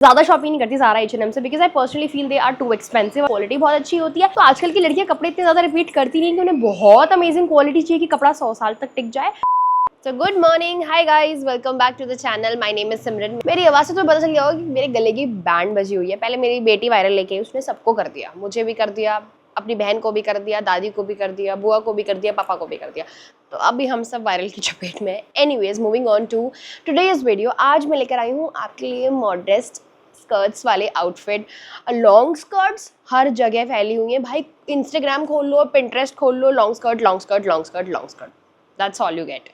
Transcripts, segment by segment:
ज़्यादा शॉपिंग नहीं करती ज़ारा H&M से because I personally feel they are too expensive. Quality बहुत अच्छी होती है, तो आजकल की लड़कियां कपड़े इतने ज़्यादा रिपीट करती नहीं कि उन्हें बहुत अमेजिंग क्वालिटी चाहिए कि कपड़ा 100 साल तक टिक जाए। So good morning, hi guys, welcome back to the channel. My name is सिमरन। मेरी आवाज़ से तो पता चल गया होगा कि मेरे गले की बैंड बजी हुई है। पहले मेरी बेटी वायरल लेके आई, उसने सबको कर दिया, मुझे भी कर दिया, अपनी बहन को भी कर दिया, दादी को भी कर दिया, बुआ को भी कर दिया, पापा को भी कर दिया, तो अभी हम सब वायरल की चपेट में हैं। Anyways moving on to today's video. आज मैं लेकर आई हूँ आपके लिए मॉडरेस्ट स्कर्ट्स वाले आउटफिट। लॉन्ग स्कर्ट्स हर जगह फैली हुई हैं भाई, इंस्टाग्राम खोल लो, पिंटरेस्ट खोल लो, long skirt long skirt long skirt long skirt, that's all you get.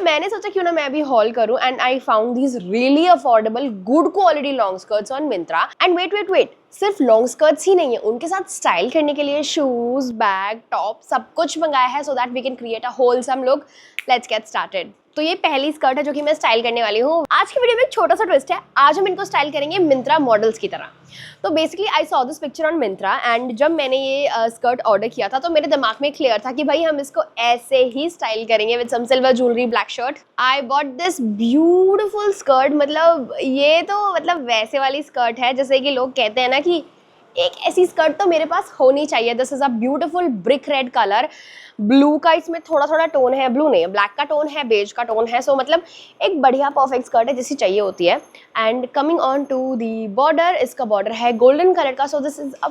मैंने सोचा क्यों ना मैं भी हॉल करूं, and I found these really affordable good quality long skirts on Myntra. And wait, सिर्फ लॉन्ग स्कर्ट्स ही नहीं है, उनके साथ स्टाइल करने के लिए शूज, बैग, टॉप सब कुछ मंगाया है, so that we can create a wholesome look. Let's get started. तो ये पहली स्कर्ट है जो कि मैं स्टाइल करने वाली हूँ। आज की वीडियो में एक छोटा सा ट्विस्ट है, आज हम इनको स्टाइल करेंगे मिंत्रा मॉडल्स की तरह। तो basically I saw this picture on Myntra, and जब मैंने ये स्कर्ट ऑर्डर किया था तो मेरे दिमाग में क्लियर था कि भाई हम इसको ऐसे ही स्टाइल करेंगे with some silver jewellery, black shirt. I bought this beautiful skirt. मतलब ये तो वैसे वाली स्कर्ट है जैसे कि लोग कहते हैं ना कि एक ऐसी स्कर्ट तो मेरे पास होनी चाहिए। This is a beautiful brick red colour, blue का इसमें थोड़ा थोड़ा टोन है, ब्लू नहीं है, ब्लैक का टोन है, बेज का टोन है। सो मतलब एक बढ़िया परफेक्ट स्कर्ट है जैसी चाहिए होती है। And coming on to the border, इसका बॉर्डर है गोल्डन कलर का। So this is a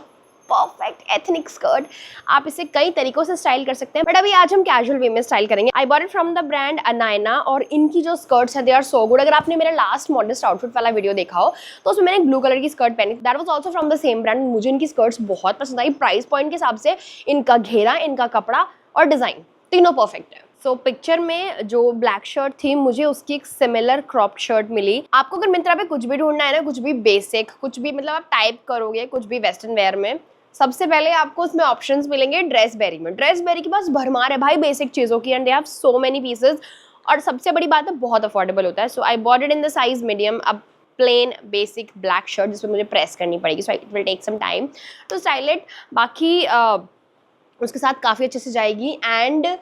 perfect ethnic skirt. आप इसे कई तरीकों से स्टाइल कर सकते हैं, बट अभी आज हम कैजुअल वे में स्टाइल करेंगे। आई bought it from the brand Anayna, और इनकी जो स्कर्ट्स हैं दे आर सो गुड। अगर आपने मेरा लास्ट मॉडरेस्ट आउटफिट वाला वीडियो देखा हो तो उसमें मैंने ब्लू कलर की स्कर्ट पहनी, that was also from the same brand. मुझे इनकी स्कर्ट्स बहुत पसंद आई, प्राइस पॉइंट के हिसाब से इनका घेरा, इनका कपड़ा और डिजाइन तीनों परफेक्ट है। सो पिक्चर में जो ब्लैक शर्ट थी, मुझे उसकी एक सिमिलर क्रॉप्ड शर्ट मिली। आपको अगर मिंत्रा पे कुछ भी ढूंढना है ना, कुछ भी बेसिक, कुछ भी आप टाइप करोगे कुछ भी वेस्टर्न वेयर में, सबसे पहले आपको उसमें ऑप्शंस मिलेंगे ड्रेसबेरी में। ड्रेसबेरी के पास भरमार है भाई बेसिक चीज़ों की, and they have so many pieces. और सबसे बड़ी बात है बहुत अफोर्डेबल होता है। So I bought it in the size medium. अब प्लेन बेसिक ब्लैक शर्ट जिसमें मुझे प्रेस करनी पड़ेगी, so it will take some time to style it. बाकी उसके साथ काफ़ी अच्छे से जाएगी। एंड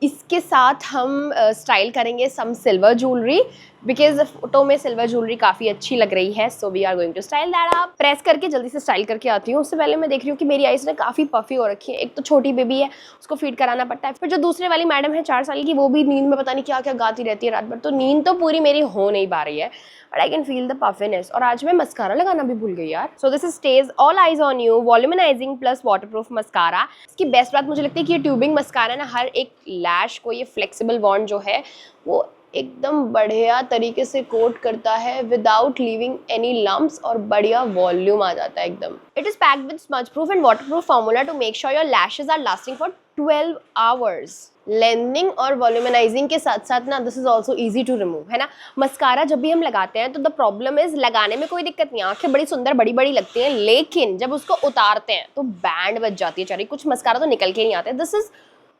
इसके साथ हम स्टाइल करेंगे some silver jewellery, because photo में सिल्वर ज्वेलरी काफ़ी अच्छी लग रही है। So we are going to style that. आप प्रेस करके जल्दी से स्टाइल करके आती हूँ। उससे पहले मैं देख रही हूँ कि मेरी आईज ने काफ़ी पफी हो रखी है। एक तो छोटी बेबी है, उसको फीड कराना पड़ता है, फिर जो दूसरे वाली मैडम है 4 साल की, वो भी नींद में पता नहीं क्या क्या गाती रहती है रात भर, तो नींद तो पूरी मेरी हो नहीं पा रही है, but I can feel the puffiness. और आज मैं मस्कारा लगाना भी भूल गई यार। सो this is stage all eyes on you volumising plus waterproof mascara. इसकी बेस्ट बात मुझे लगती है कि ये ट्यूबिंग मस्कारा ना, हर एक लैश को ये फ्लेक्सिबल बॉन्ड जो है वो एकदम बढ़िया तरीके से कोट करता है विदाउट लीविंग एनी लम्प्स, और बढ़िया वॉल्यूम आ जाता है एकदम। It is packed with smudge proof and waterproof formula to make sure your lashes are lasting for 12 hours. Lengthening और वॉल्यूमनाइजिंग के साथ साथ ना this is also easy to remove, है ना। मस्कारा जब भी हम लगाते हैं तो द प्रॉब्लम इज, लगाने में कोई दिक्कत नहीं, आंखें बड़ी सुंदर बड़ी बड़ी लगती हैं, लेकिन जब उसको उतारते हैं तो बैंड बज जाती है चारी, कुछ मस्कारा तो निकल के नहीं आते। This is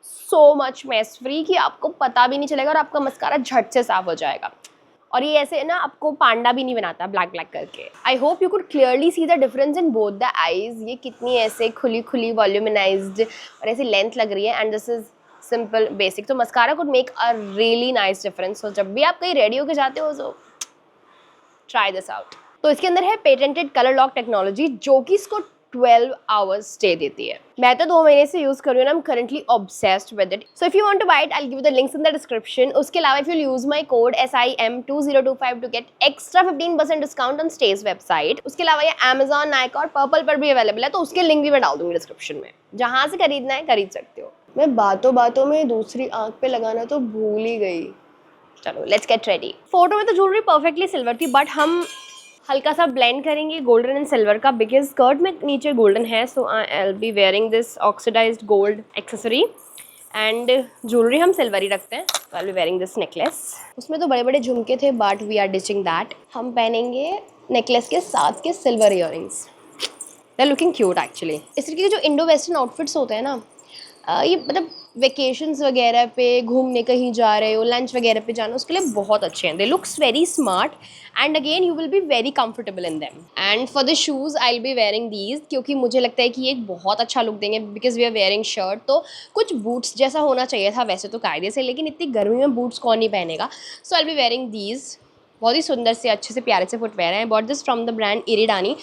so much mess free कि आपको पता भी नहीं चलेगा और आपका मस्कारा झट से साफ हो जाएगा। और ये ऐसे ना आपको पांडा भी नहीं बनाता ब्लैक ब्लैक करके। I hope you could clearly see the difference in both the eyes. ये कितनी ऐसे खुली खुली वॉल्यूमनाइज्ड और ऐसी लेंथ लग रही है, and this is simple basic. तो mascara could make a really nice difference. So जब भी आप कहीं रेडी होके जाते हो तो ट्राई दिस आउट। तो इसके अंदर है पेटेंटेड कलर लॉक टेक्नोलॉजी, जो कि इसको 12 आवर्स स्टे देती है। मैं तो 2 महीने से यूज कर रही हूँ, I am currently obsessed with it. So if you want to buy it, I will give you the links in the description. उसके अलावा if you use my code SIM2025 to get extra 15% discount on stage website. उसके अलावा ये Amazon, Nykaa और purple पर भी available है, तो उसके लिंक भी मैं डाल दूंगी डिस्क्रिप्शन में। जहाँ से खरीदना है खरीद सकते हो। मैं बातों बातों में दूसरी आंख पे लगाना तो भूल ही गई। चलो लेट्स गेट रेडी। फोटो में तो ज्वेलरी परफेक्टली सिल्वर थी, बट हम हल्का सा ब्लेंड करेंगे गोल्डन एंड सिल्वर का, बिकॉज स्कर्ट में नीचे गोल्डन है। So I will be wearing this oxidised gold accessory, and jewellery हम सिल्वर ही रखते हैं। So I will be wearing this necklace. उसमें तो बड़े बड़े झुमके थे, but we are ditching that. हम पहनेंगे नेकलेस के साथ के silver earrings. They are looking cute actually. इस तरीके के जो इंडो वेस्टर्न आउटफिट्स होते हैं ना, ये वेकेशंस वगैरह पे घूमने कहीं जा रहे हो, लंच वगैरह पे जाना, उसके लिए बहुत अच्छे हैं। They looks very smart, and again you will be very comfortable in them. And for the shoes I will be wearing these, क्योंकि मुझे लगता है कि ये एक बहुत अच्छा लुक देंगे, because we are wearing shirt. तो कुछ बूट्स जैसा होना चाहिए था वैसे तो कायदे से, लेकिन इतनी गर्मी में बूट्स कौन नहीं पहनेगा। So I will be wearing these बहुत ही सुंदर से अच्छे से प्यारे से फुटवेयर हैं। Bought this from the brand इरिडानी।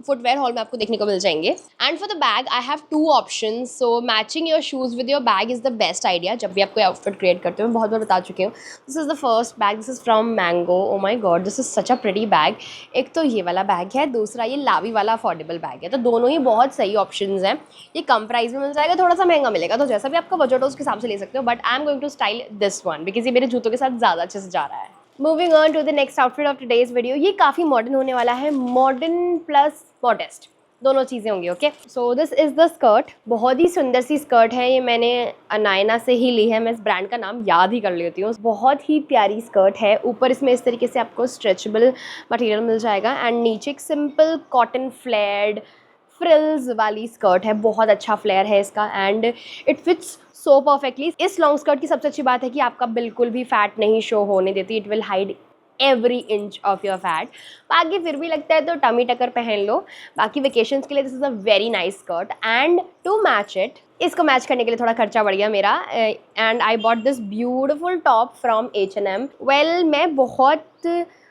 फुटवेयर हॉल में आपको देखने को मिल जाएंगे। And for the bag I have 2 options. So matching your shoes with your bag is the best idea जब भी आप कोई आउटफिट क्रिएट करते हो। मैं बहुत बार बता चुकी हूँ। This is the first bag, this is from Mango. Oh my God, this is such a pretty bag. एक तो ये वाला बैग है, दूसरा ये लावी वाला अफोर्डेबल बैग है। तो दोनों ही बहुत सही ऑप्शंस हैं। ये कम प्राइस में मिल जाएगा, थोड़ा सा महंगा मिलेगा, तो जैसा भी आपका बजट हो उसके हिसाब से ले सकते हो। But I am going to style this one because ये मेरे जूतों के साथ ज़्यादा अच्छे से जा रहा है। Moving on to the next outfit of today's video. ये काफ़ी मॉडर्न होने वाला है, मॉडर्न प्लस मॉडेस्ट दोनों चीज़ें होंगी। Okay, so this is the skirt. बहुत ही सुंदर सी स्कर्ट है ये, मैंने अनायना से ही ली है। मैं इस ब्रांड का नाम याद ही कर लेती हूँ। बहुत ही प्यारी स्कर्ट है। ऊपर इसमें इस तरीके से आपको स्ट्रेचेबल मटेरियल मिल जाएगा एंड नीचे एक सिंपल कॉटन फ्लेयर्ड फ्रिल्स वाली स्कर्ट है। बहुत अच्छा फ्लेयर है इसका and it fits so perfectly. इस लॉन्ग स्कर्ट की सबसे अच्छी बात है कि आपका बिल्कुल भी फैट नहीं शो होने देती। It will hide every inch of your fat. बाकी फिर भी लगता है तो टमी टकर पहन लो। बाकी वेकेशंस के लिए this is a very nice skirt and to match it, इसको मैच करने के लिए थोड़ा खर्चा बढ़ गया मेरा। And I bought this beautiful top from H&M। Well, मैं बहुत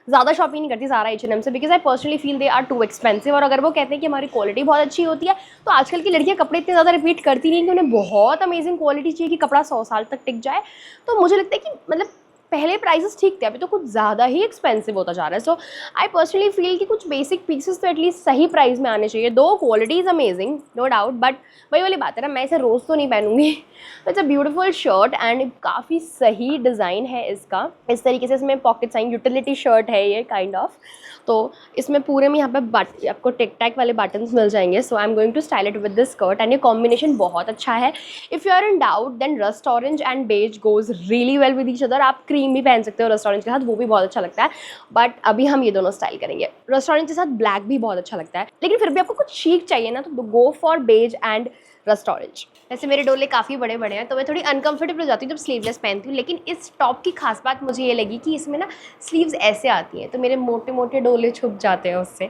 ज़्यादा शॉपिंग नहीं करती ज़ारा H&M से because I personally feel they are too expensive. और अगर वो कहते हैं कि हमारी क्वालिटी बहुत अच्छी होती है तो आजकल की लड़कियां कपड़े इतने ज़्यादा रिपीट करती नहीं कि उन्हें बहुत अमेजिंग क्वालिटी चाहिए कि कपड़ा 100 साल तक टिक जाए। तो मुझे लगता है कि मतलब पहले प्राइसेस ठीक थे, अभी तो कुछ ज़्यादा ही एक्सपेंसिव होता जा रहा है। सो आई पर्सनली फील कि कुछ बेसिक पीसेस तो एटलीस्ट सही प्राइस में आने चाहिए। Though quality is amazing no doubt, but वही वाली बात है ना, मैं इसे रोज़ तो नहीं पहनूंगी। It's a beautiful shirt and काफ़ी सही डिज़ाइन है इसका। इस तरीके से इसमें पॉकेट्स आएंगे, यूटिलिटी शर्ट है ये काइंड ऑफ। तो इसमें पूरे में यहाँ पे आपको टिक टैक वाले बटन्स मिल जाएंगे। So I am going to style it with this skirt and ये कॉम्बिनेशन बहुत अच्छा है। If you are in doubt then rust orange and beige goes really well with each other. आप क्रीम भी पहन सकते हो रस्ट ऑरेंज के साथ, वो भी बहुत अच्छा लगता है। बट अभी हम ये दोनों स्टाइल करेंगे। रस्ट ऑरेंज के साथ ब्लैक भी बहुत अच्छा लगता है, लेकिन फिर भी आपको कुछ शीक चाहिए ना, तो go for beige and rust orange. वैसे मेरे डोले काफ़ी बड़े बड़े हैं तो मैं थोड़ी अनकंफर्टेबल हो जाती हूँ जब स्लीवलेस पहनती हूँ। लेकिन इस टॉप की खास बात मुझे ये लगी कि इसमें ना स्लीव्स ऐसे आती हैं तो मेरे मोटे मोटे डोले छुप जाते हैं उससे।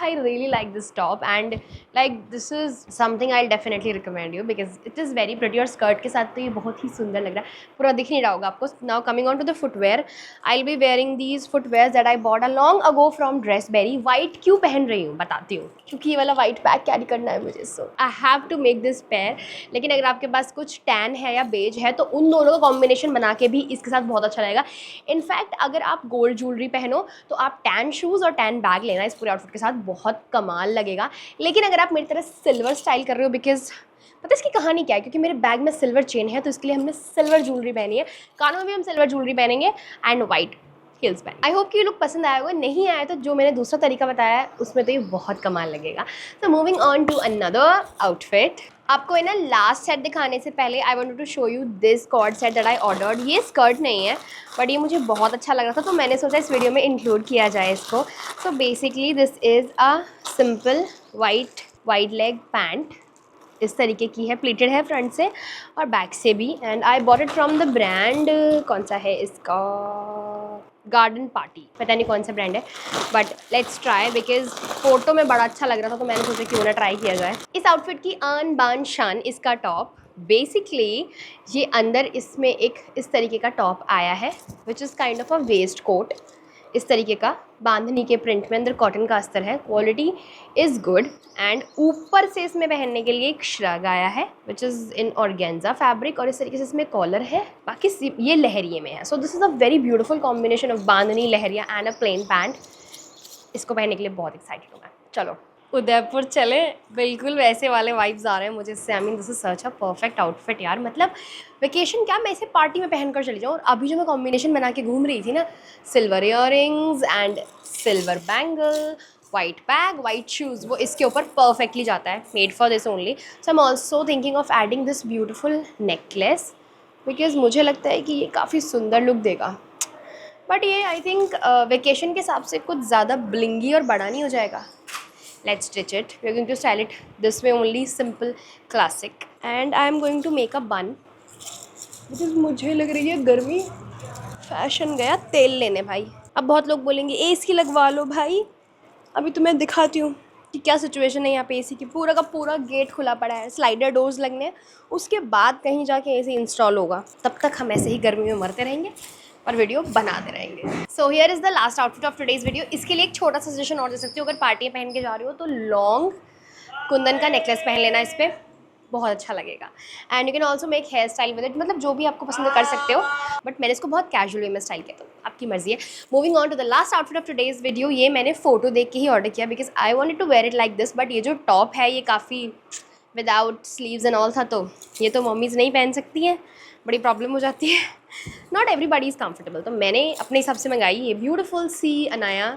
I really like this top and like this is something I definitely recommend you because it is very pretty. और स्कर्ट के साथ तो ये बहुत ही सुंदर लग रहा है, पूरा दिख नहीं रहा होगा आपको। Now coming on to the footwear, I will be wearing these footwear that I bought a long ago from Dressberry. White क्यों पहन रही हूँ बताती हूँ, क्योंकि ये वाला वाइट बैग कैरी करना है मुझे। So I have to make this pair. लेकिन अगर आपके पास कुछ टैन है या बेज है तो उन दोनों का कॉम्बिनेशन बना के भी इसके साथ बहुत अच्छा लगेगा। इनफैक्ट अगर आप गोल्ड ज्वेलरी पहनो तो आप टैन शूज़ और टैन बैग लेना इस पूरे आउटफिट के साथ, बहुत कमाल लगेगा। लेकिन अगर आप मेरी तरह सिल्वर स्टाइल कर रहे हो, बिकॉज पता है इसकी कहानी क्या है, क्योंकि मेरे बैग में सिल्वर चेन है तो इसके लिए हमने सिल्वर ज्वेलरी पहनी है। कानों में भी हम सिल्वर ज्वेलरी पहनेंगे एंड वाइट हिल्स पहन। आई होप कि ये लुक पसंद आया होगा। नहीं आया तो जो मैंने दूसरा तरीका बताया है उसमें तो ये बहुत कमाल लगेगा। So moving on to another outfit. आपको है ना लास्ट सेट दिखाने से पहले I wanted to show you this co-ord set that I ordered. ये स्कर्ट नहीं है बट ये मुझे बहुत अच्छा लग रहा था तो मैंने सोचा इस वीडियो में इंक्लूड किया जाए इसको। So basically this is a simple wide leg pant. इस तरीके की है, प्लेटेड है फ्रंट से और बैक से भी। And I bought it from the brand, कौन सा है इसका, गार्डन पार्टी, पता नहीं कौन सा ब्रांड है but let's try because photo में बड़ा अच्छा लग रहा था तो मैंने सोचा क्यों ना ट्राई किया जाए। इस आउटफिट की आन बान शान इसका टॉप। बेसिकली ये अंदर इसमें एक इस तरीके का टॉप आया है which is kind of a waistcoat. इस तरीके का बांधनी के प्रिंट में, अंदर कॉटन का अस्तर है, क्वालिटी इज़ गुड। एंड ऊपर से इसमें पहनने के लिए एक श्रग आया है which is in organza fabric और इस तरीके से इसमें कॉलर है। बाकी ये लहरिए में है। So this is a very beautiful combination of bandhani, leheriya and a plain pant. इसको पहनने के लिए बहुत एक्साइटेड हूँ मैं। चलो उदयपुर चले, बिल्कुल वैसे वाले वाइब्स आ रहे हैं मुझे इससे। I mean this is such a perfect outfit यार। मतलब वेकेशन क्या, मैं इसे पार्टी में पहनकर चली जाऊँ। और अभी जो मैं कॉम्बिनेशन बना के घूम रही थी ना, silver earrings and silver bangle, white bag, white shoes, वो इसके ऊपर परफेक्टली जाता है, made for this only. So I am also thinking of adding this beautiful necklace because मुझे लगता है कि ये काफ़ी सुंदर लुक देगा। बट ये आई थिंक वेकेशन के हिसाब से कुछ ज़्यादा ब्लिंगी और बड़ा नहीं हो जाएगा। Let's stitch it. We are going to style it this way only, simple, classic. And I am going to make a bun because मुझे लग रही है गर्मी। फैशन गया तेल लेने भाई। अब बहुत लोग बोलेंगे एसी लगवा लो भाई। अभी तो मैं दिखाती हूँ कि क्या सिचुएशन है यहाँ पे। एसी की पूरा का पूरा गेट खुला पड़ा है, स्लाइडर डोर्स लगने हैं, उसके बाद कहीं जाके एसी इंस्टॉल होगा। तब तक हम ऐसे ही गर्मी में मरते रहेंगे। और वीडियो बनाते रहेंगे। So here is the last outfit of today's video. इसके लिए एक छोटा सा सजेशन और दे सकती हूँ, अगर पार्टी पहन के जा रही हो तो लॉन्ग कुंदन का नेकलेस पहन लेना, इस पर बहुत अच्छा लगेगा। And you can also make hair style with it, मतलब जो भी आपको पसंद कर सकते हो, बट मैंने इसको बहुत कैजुअल वे में स्टाइल किया, तो आपकी मर्जी है। Moving on to the last outfit of today's video, ये मैंने फोटो देख के ही ऑर्डर किया because I wanted to wear it like this, but ये जो टॉप है ये काफ़ी विदाउट स्लीव्स एंड ऑल था, तो ये तो मम्मीज़ नहीं पहन सकती हैं, बड़ी प्रॉब्लम हो जाती है। नॉट एवरीबडी इज़ कम्फर्टेबल, तो मैंने अपने हिसाब से मंगाई ये ब्यूटीफुल सी अनाया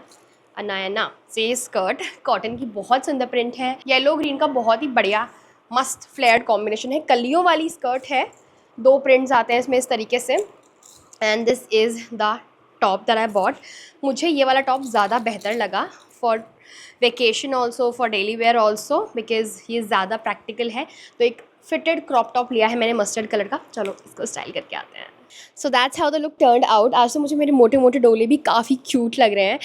से स्कर्ट। कॉटन की बहुत सुंदर प्रिंट है, येलो ग्रीन का बहुत ही बढ़िया मस्त फ्लेयर्ड कॉम्बिनेशन है, कलियों वाली स्कर्ट है, 2 प्रिंट्स आते हैं इसमें इस तरीके से। And this is the top that I bot. मुझे ये वाला टॉप ज़्यादा बेहतर लगा for vacation also, for daily were also, because ये ज़्यादा प्रैक्टिकल है। तो एक फिटेड क्रॉप टॉप लिया है मैंने मस्टर्ड कलर का। चलो इसको स्टाइल करके आते हैं। So that's how the look turned out. आज तो मुझे मेरे मोटे मोटे डोले भी काफ़ी क्यूट लग रहे हैं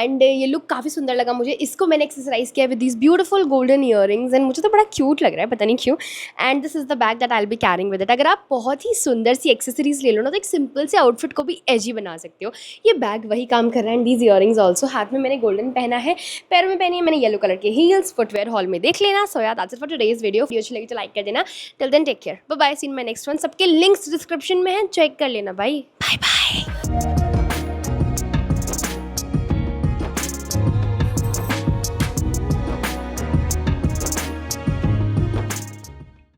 एंड ये लुक काफ़ी सुंदर लगा मुझे। इसको मैंने एक्सेसराइज किया with these beautiful golden earrings and मुझे तो बड़ा क्यूट लग रहा है, पता नहीं क्यों। And this is the bag that I will be carrying with it. अगर आप बहुत ही सुंदर सी एक्सेसरीज ले लो ना, तो एक सिंपल से आउटफिट को भी एजी बना सकते हो। ये बैग वही काम कर रहा है। एंड दीज ईयरिंग्स ऑल्सो, हाथ में मैंने गोल्डन पहना है, पैरों में पहनी है मैंने येलो कलर के हील्स। फुटवेयर हॉल में देख लेना। सो यार that's it for today's video अच्छी लगी तो लाइक कर देना। Till then take care, bye bye, see in my next one. सबके लिंक्स डिस्क्रिप्शन में है, चेक कर लेना भाई। बाय बाय।